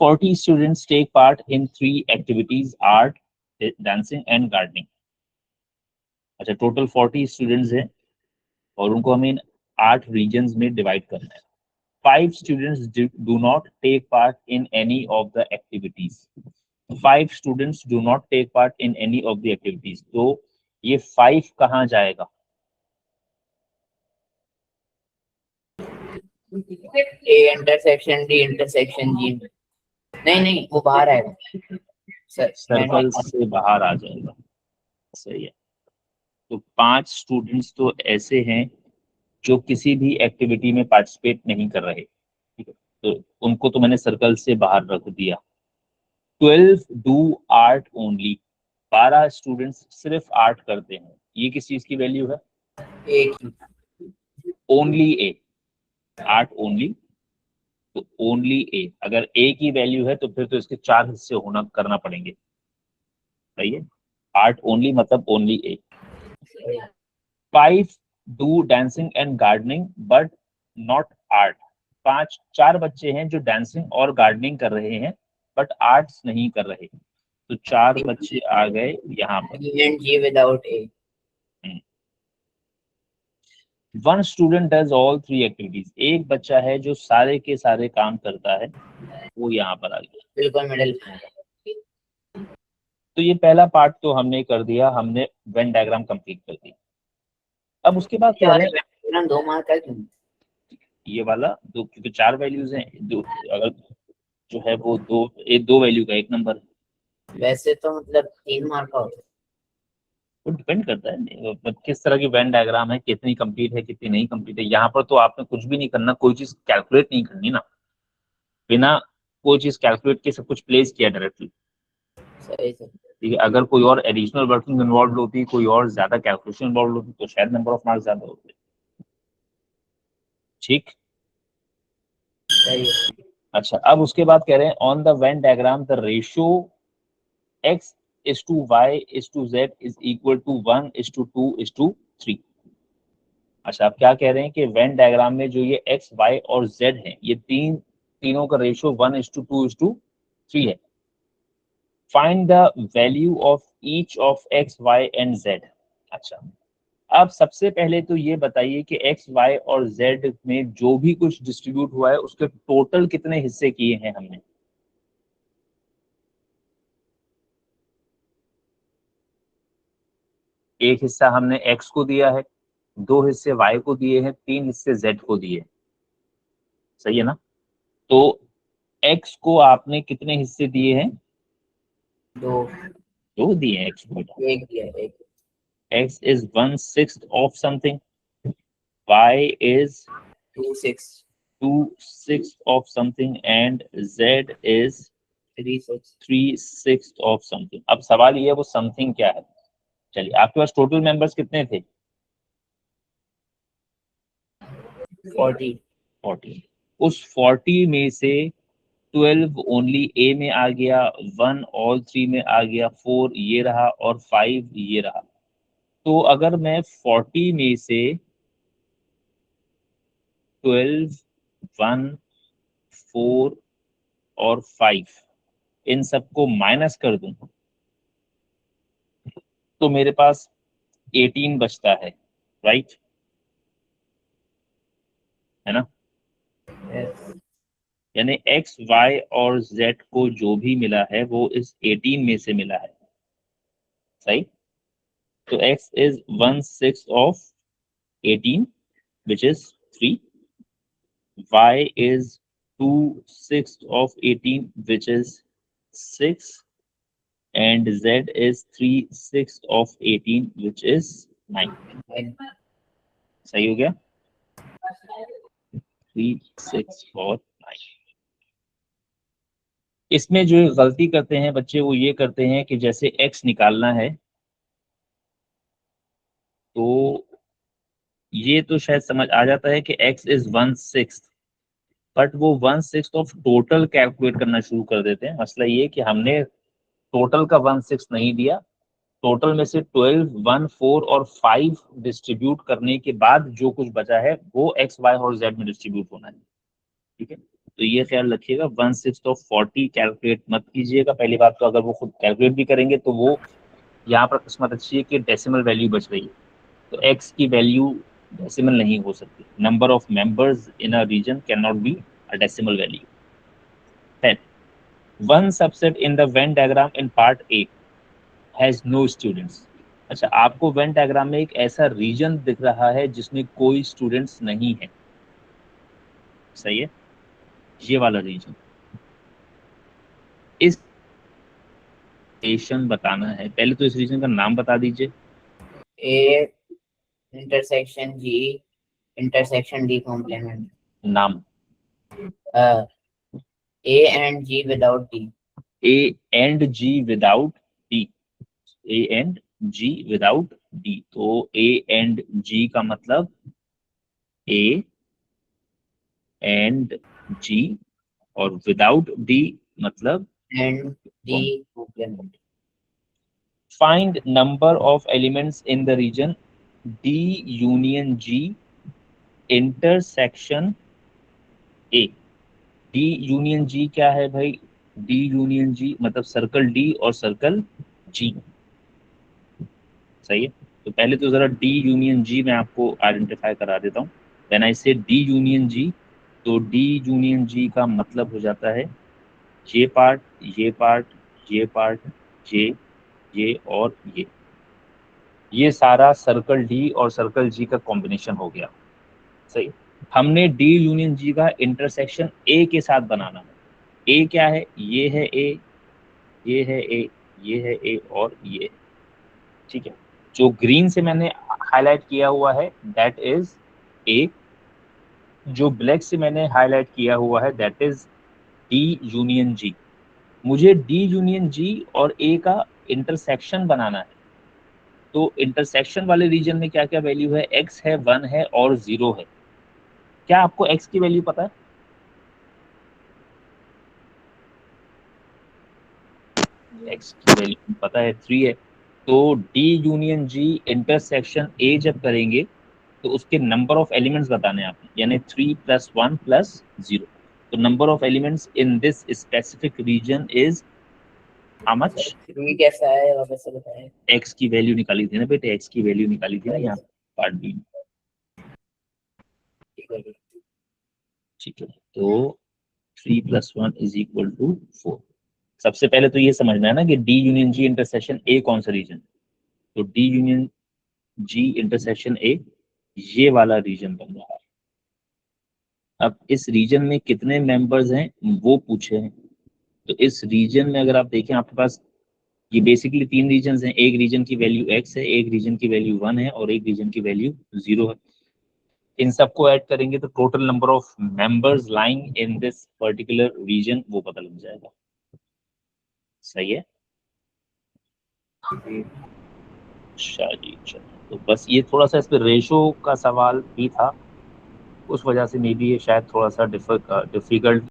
40 students take part in 3 activities: art, dancing and gardening. अच्छा, total 40 students हैं और उनको हमें इन 8 रीजन्स में डिवाइड करना है. 5 students do not take part in any of the activities. 5 students do not take part in any of the activities. तो ये 5 कहाँ जाएगा? A intersection D intersection G. नहीं वो बाहर आएगा सर्कल से बाहर आ जाएगा. सही है. तो 5 स्टूडेंट्स तो ऐसे हैं जो किसी भी एक्टिविटी में पार्टिसिपेट नहीं कर रहे. ठीक है, तो उनको तो मैंने सर्कल से बाहर रख दिया. 12 डू आर्ट ओनली. 12 स्टूडेंट्स सिर्फ आर्ट करते हैं. ये किस चीज की वैल्यू है? एक ओनली ए. आर्ट ओनली, तो ओनली ए. अगर ए की वैल्यू है तो फिर तो इसके 4 हिस्से होना करना पड़ेंगे. सही है. आर्ट ओनली मतलब only A. 5 do dancing and gardening but not art. 4 बच्चे हैं जो डांसिंग और गार्डनिंग कर रहे हैं बट आर्ट्स नहीं कर रहे. तो 4 बच्चे आ गए यहाँ पर. G without A. 1 student does all 3 activities. एक बच्चा है जो सारे के सारे काम करता है, वो यहाँ पर आ गया. बिल्कुल मिडिल. तो ये पहला पार्ट तो हमने कर दिया, हमने वेन डायग्राम कंप्लीट कर दी. अब उसके बाद क्या है, 2 मार्क का क्यों? ये वाला दो, क्योंकि 4 वैल्यूज हैं. दो अगर जो है वो दो वैल्यू का 1 नंबर. वैसे तो मतलब 3 मार्क का होता है. वो डिपेंड करता है किस तरह की वेन डायग्राम है, कितनी कंप्लीट है कितनी नहीं कंप्लीट है. यहाँ पर तो आपने कुछ भी नहीं करना, कोई चीज कैलकुलेट नहीं करनी ना. बिना कोई चीज कैलकुलेट के सब कुछ प्लेस किया डायरेक्टली. सही से. ठीक है, अगर कोई और एडिशनल वर्किंग इन्वॉल्व होती, कोई और ज्यादा कैलकुलेशन इन्वॉल्व होती तो शायद नंबर ऑफ मार्क्स ज्यादा होते. ठीक. सही है. अच्छा, अब उसके बाद कह रहे हैं on the Venn diagram the ratio x is to y is to z is equal to 1 is to 2 is to 3. अच्छा, आप क्या कह रहे हैं कि वेन डायग्राम में जो ये x, y और z है, ये तीनों का ratio 1 is to 2 is to 3 है. Find the value of each of x, y and z. अच्छा, अब सबसे पहले तो ये बताइए कि x, y और z में जो भी कुछ डिस्ट्रीब्यूट हुआ है उसके टोटल कितने हिस्से किए हैं हमने. एक हिस्सा हमने x को दिया है, 2 हिस्से y को दिए हैं, 3 हिस्से z को दिए. सही है ना. तो x को आपने कितने हिस्से दिए हैं? 2 दिए हैं x को. एक दिया एक. x is 1/6 of something, y is 2/6 of something and z is 3/6 of something. अब सवाल ये है वो समथिंग क्या है. चलिए, आपके पास टोटल मेंबर्स कितने थे? 40. उस 40 में से 12 ओनली ए में आ गया, 1 ऑल 3 में आ गया, 4 ये रहा और 5 ये रहा. तो अगर मैं 40 में से 12, 1, 4 और 5 इन सबको माइनस कर दूं तो मेरे पास 18 बचता है. राइट है ना. यानी x, y और z को जो भी मिला है वो इस 18 में से मिला है. सही. तो x is 1/6 of 18 which is 3. y is 2/6 of 18 which is 6 and z is 3/6 of 18 which is 9. सही हो गया. 3, 6 और 9. इसमें जो गलती करते हैं बच्चे वो ये करते हैं कि जैसे x निकालना है तो ये तो शायद समझ आ जाता है कि x is 1/6, बट वो 1/6 ऑफ टोटल कैलकुलेट करना शुरू कर देते हैं. मसला ये कि हमने टोटल का 1/6 नहीं दिया. टोटल में से 12, 1, 4 और 5 डिस्ट्रीब्यूट करने के बाद जो कुछ बचा है वो x, y और z में डिस्ट्रीब्यूट होना है. ठीक है. तो ये ख्याल रखिएगा 1/6 ऑफ 40 कैलकुलेट मत कीजिएगा। पहली बात तो अगर वो खुद कैलकुलेट भी करेंगे तो वो यहाँ पर किस्मत अच्छी है कि डेसिमल वैल्यू बच रही है, तो x की वैल्यू डेसिमल नहीं हो सकती। Number of members in a region can not be a decimal value. 10. One subset in the Venn diagram in part A has no students. अच्छा, आपको वेन डायग्राम में एक ऐसा रीजन दिख रहा है जिसमें कोई स्टूडेंट्स नहीं है, सही है, ये वाला रीजन। इस रीजन बताना है, पहले तो इस रीजन का नाम बता दीजिए। A intersection G intersection D complement. नाम A and G without D. A and G without D, A and G without D, तो A and G का मतलब A and G और without D मतलब And D complement. Find number of elements in the region D union G intersection A. D union G क्या है भाई? D union G मतलब circle D और circle G, सही है। तो पहले तो जरा D यूनियन G मैं आपको आइडेंटिफाई करा देता हूँ। व्हेन आई से D यूनियन G, तो D यूनियन G का मतलब हो जाता है ये पार्ट, ये पार्ट, ये पार्ट, ये और ये सारा सर्कल डी और सर्कल जी का कॉम्बिनेशन हो गया, सही। हमने डी यूनियन जी का इंटरसेक्शन ए के साथ बनाना है। ए क्या है? ये है ए, ये है ए, ये है ए और ये है, ठीक है। जो ग्रीन से मैंने हाईलाइट किया हुआ है दैट इज ए, जो ब्लैक से मैंने हाईलाइट किया हुआ है दैट इज डी यूनियन जी। मुझे डी यूनियन जी और ए का इंटरसेक्शन बनाना है, तो इंटरसेक्शन वाले रीजन में क्या क्या वैल्यू है? x है, 1 है और 0 है। क्या आपको x की वैल्यू पता है? x की वैल्यू पता है 3 है। तो D union G intersection A जब करेंगे तो उसके नंबर ऑफ एलिमेंट्स बताने हैं आपने, यानी 3 + 1 + 0। तो number of elements in this specific region is how much? 3 कैसा है वापस से बताएं। x की वैल्यू निकाली थी ना बेटे, x की वैल्यू निकाली थी ना यहाँ पार्ट बी, ठीक है। तो 3 + 1 = 4। सबसे पहले तो ये समझना है ना कि D union ji intersection A कौन सा रीजन, तो D union ji intersection A ये वाला रीजन बन रहा है। अब इस रीजन में कितने मेंबर्स हैं वो पूछे हैं, तो इस रीजन में अगर आप देखें आपके पास ये बेसिकली 3 रीजन हैं। एक रीजन की वैल्यू x है, एक रीजन की वैल्यू 1 है और एक रीजन की वैल्यू 0 है। इन सबको ऐड करेंगे तो total number of members lying in this particular region वो पता लग जाएगा, सही है। अच्छा जी, चलो तो बस ये थोड़ा सा इस पे रेशो का सवाल भी था, उस वजह से मे बी ये शायद थोड़ा सा डिफिकल्ट